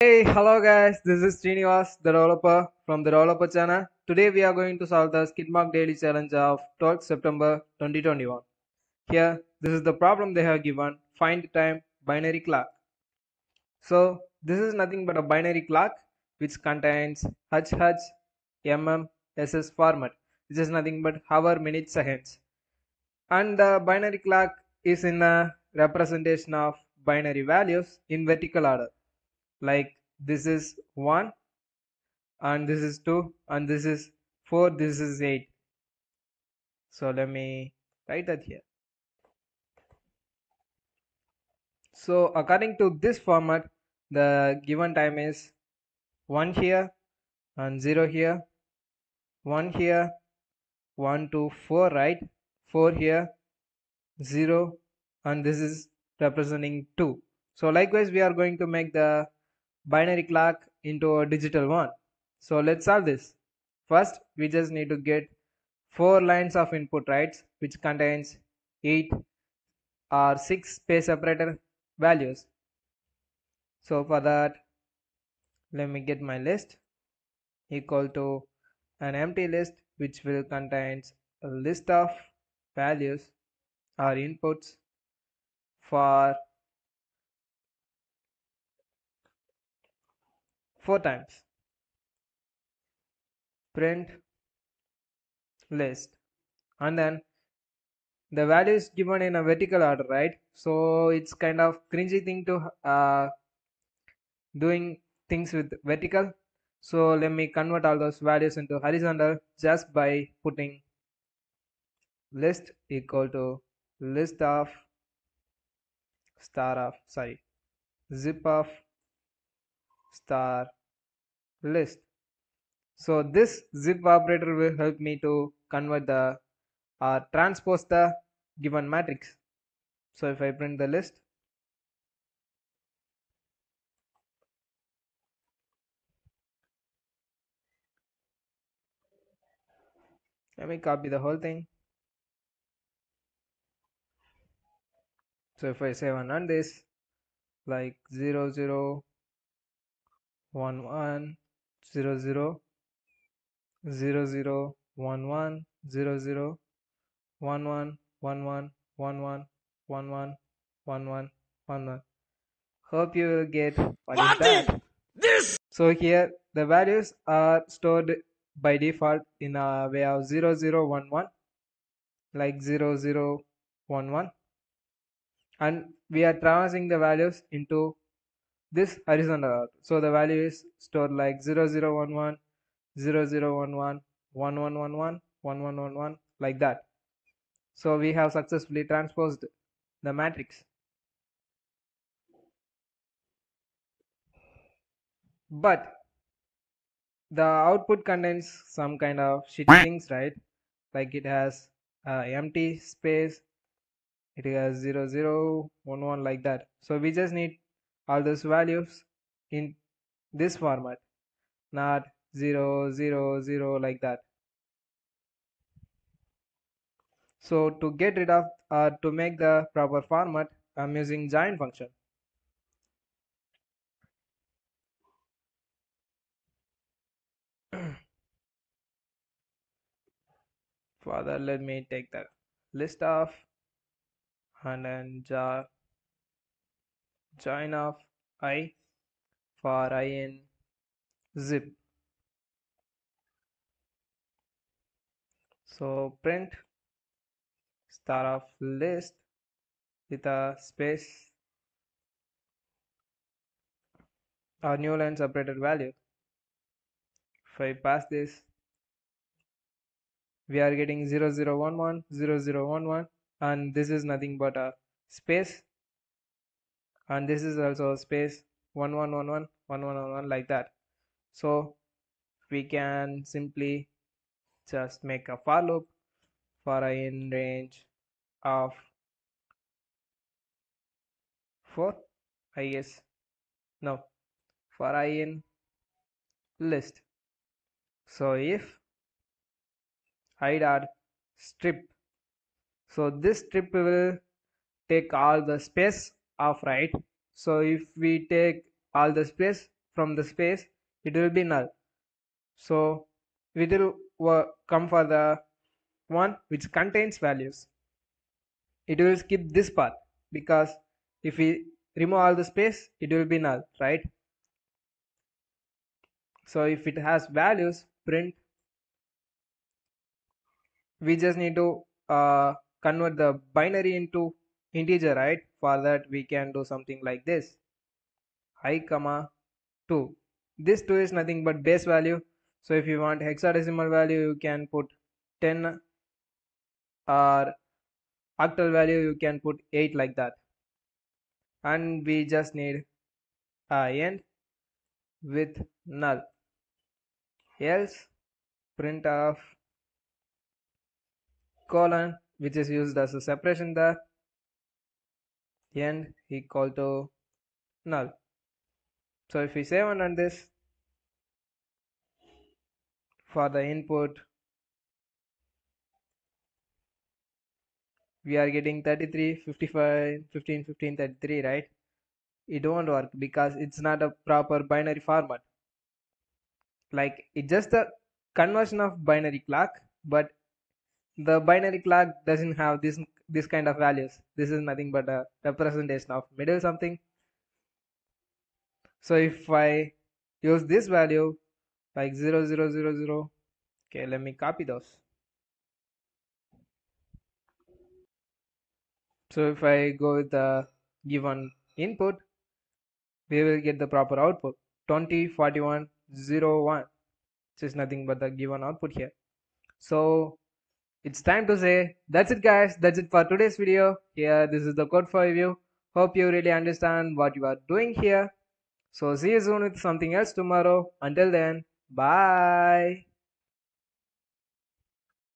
Hey, hello guys, this is Srinivas, the developer from the developer channel. Today we are going to solve the SKIDMARK daily challenge of 12th September 2021. Here, this is the problem they have given, find time binary clock. So, this is nothing but a binary clock which contains HH, MM, SS format, which is nothing but hour, minutes, seconds. And the binary clock is in a representation of binary values in vertical order. Like this is 1 and this is 2 and this is 4, this is 8. So let me write that here. So according to this format, the given time is 1 here and 0 here, 1 here, 1 to 4, right? 4 here, 0, and this is representing 2. So likewise we are going to make the binary clock into a digital one. So let's solve this. First we just need to get 4 lines of input, right, which contains 8 or 6 space separator values. So for that, let me get my list equal to an empty list which will contains a list of values or inputs for 4 times. Print list, and then the value is given in a vertical order, right? So it's kind of cringy thing to doing things with vertical. So let me convert all those values into horizontal just by putting list equal to list of zip of star list. So this zip operator will help me to convert the transpose the given matrix. So if I print the list, let me copy the whole thing. So if I save and run this, like 0 0 1 1 0 0 0 0 1 1 0 0 1 1 1 1 1 1 1 1 1 1 1 1. Hope you will get what is that. So here the values are stored by default in a way of 0 0 1 1, like 0 0 1 1, and we are traversing the values into this horizontal order. So the value is stored like 0 0 1 1, 0 0 1 1, 1 1 1 1, 1 1 1 1, like that. So we have successfully transposed the matrix. But the output contains some kind of shitty things, right? Like it has empty space, it has 0 0 1 1, like that. So we just need all those values in this format, not 0 0 0, like that. So to get rid of to make the proper format, I'm using join function. For that, let me take the list of and then join of I for I in zip. So print star of list with a space or new line separated value. If I pass this, we are getting 0 0 1 1 0 0 1 1, and this is nothing but a space, and this is also a space 1 1 1 1 1 1 1 1, like that. So we can simply just make a for loop for I in range of 4, I guess. No, for I in list. So if I dot strip, so this strip will take all the space of right. So if we take all the space from the space, it will be null. So we will come for the one which contains values. It will skip this part because if we remove all the space, it will be null, right? So if it has values, print. We just need to convert the binary into integer, right? For that we can do something like this: I comma 2. This 2 is nothing but base value. So if you want hexadecimal value, you can put 10, or octal value you can put 8, like that. And we just need a end with null, else print of colon, which is used as a separation there, end equal to null. So if we save and run this, for the input we are getting 33, 55, 15, 15, 33, right? It won't work because it's not a proper binary format. Like, it's just a conversion of binary clock, but the binary clock doesn't have this kind of values. This is nothing but a representation of middle something. So if I use this value like 0, 0, 0, 0, okay, let me copy those. So if I go with the given input, we will get the proper output 20, 41, 0, 1, which is nothing but the given output here. So it's time to say that's it, guys. That's it for today's video. Here, this is the code for review. Hope you really understand what you are doing here. So see you soon with something else tomorrow. Until then, bye.